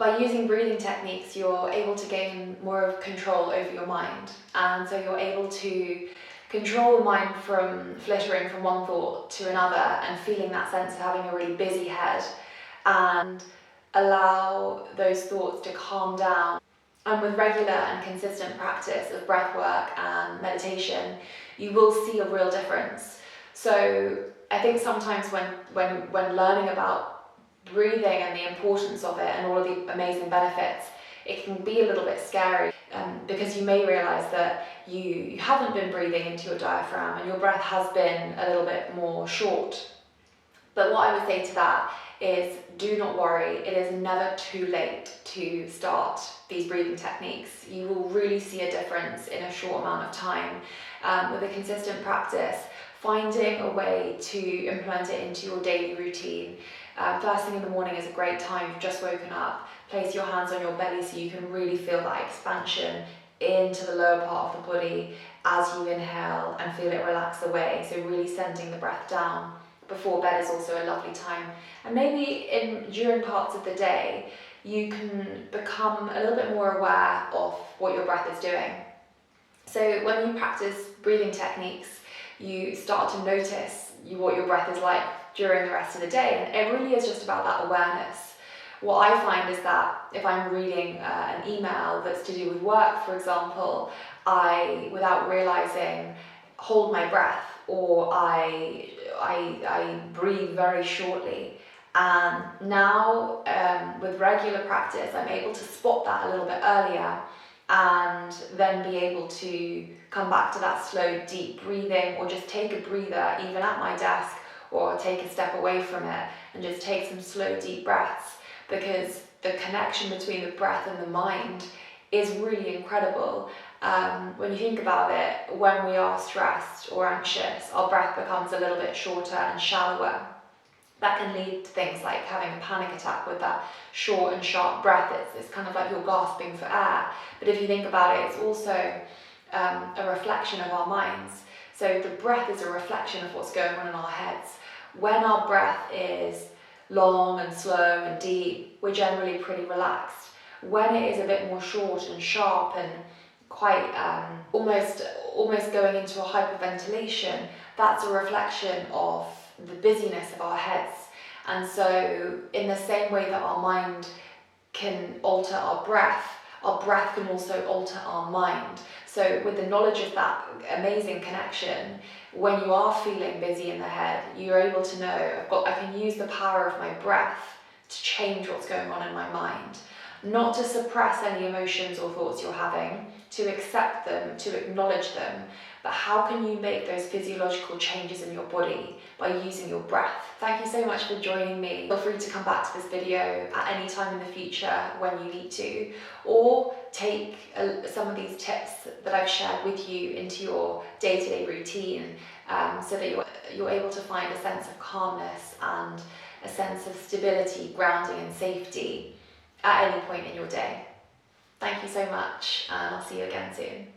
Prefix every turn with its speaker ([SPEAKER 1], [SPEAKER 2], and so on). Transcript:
[SPEAKER 1] By using breathing techniques, you're able to gain more of control over your mind. And so you're able to control the mind from flittering from one thought to another and feeling that sense of having a really busy head, and allow those thoughts to calm down. And with regular and consistent practice of breath work and meditation, you will see a real difference. So I think sometimes when learning about breathing and the importance of it and all of the amazing benefits, it can be a little bit scary, because you may realize that you haven't been breathing into your diaphragm and your breath has been a little bit more short. But what I would say to that is, do not worry, it is never too late to start these breathing techniques. You will really see a difference in a short amount of time. With a consistent practice, finding a way to implement it into your daily routine. First thing in the morning is a great time. You've just woken up, place your hands on your belly so you can really feel that expansion into the lower part of the body as you inhale and feel it relax away. So really sending the breath down. Before bed is also a lovely time. And maybe during parts of the day, you can become a little bit more aware of what your breath is doing. So when you practice breathing techniques, you start to notice what your breath is like during the rest of the day, and it really is just about that awareness. What I find is that if I'm reading an email that's to do with work, for example, I, without realizing, hold my breath, or I breathe very shortly. And now with regular practice, I'm able to spot that a little bit earlier and then be able to come back to that slow, deep breathing, or just take a breather even at my desk, or take a step away from it and just take some slow, deep breaths, because the connection between the breath and the mind is really incredible. When you think about it, when we are stressed or anxious, our breath becomes a little bit shorter and shallower. That can lead to things like having a panic attack with that short and sharp breath. It's kind of like you're gasping for air. But if you think about it, it's also a reflection of our minds. So the breath is a reflection of what's going on in our heads. When our breath is long and slow and deep, we're generally pretty relaxed. When it is a bit more short and sharp and quite almost going into a hyperventilation, that's a reflection of the busyness of our heads. And so in the same way that our mind can alter our breath can also alter our mind. So with the knowledge of that amazing connection, when you are feeling busy in the head, you're able to know, I can use the power of my breath to change what's going on in my mind. Not to suppress any emotions or thoughts you're having, to accept them, to acknowledge them, but how can you make those physiological changes in your body by using your breath? Thank you so much for joining me. Feel free to come back to this video at any time in the future when you need to, or take some of these tips that I've shared with you into your day-to-day routine, so that you're able to find a sense of calmness and a sense of stability, grounding and safety at any point in your day. Thank you so much, and I'll see you again soon.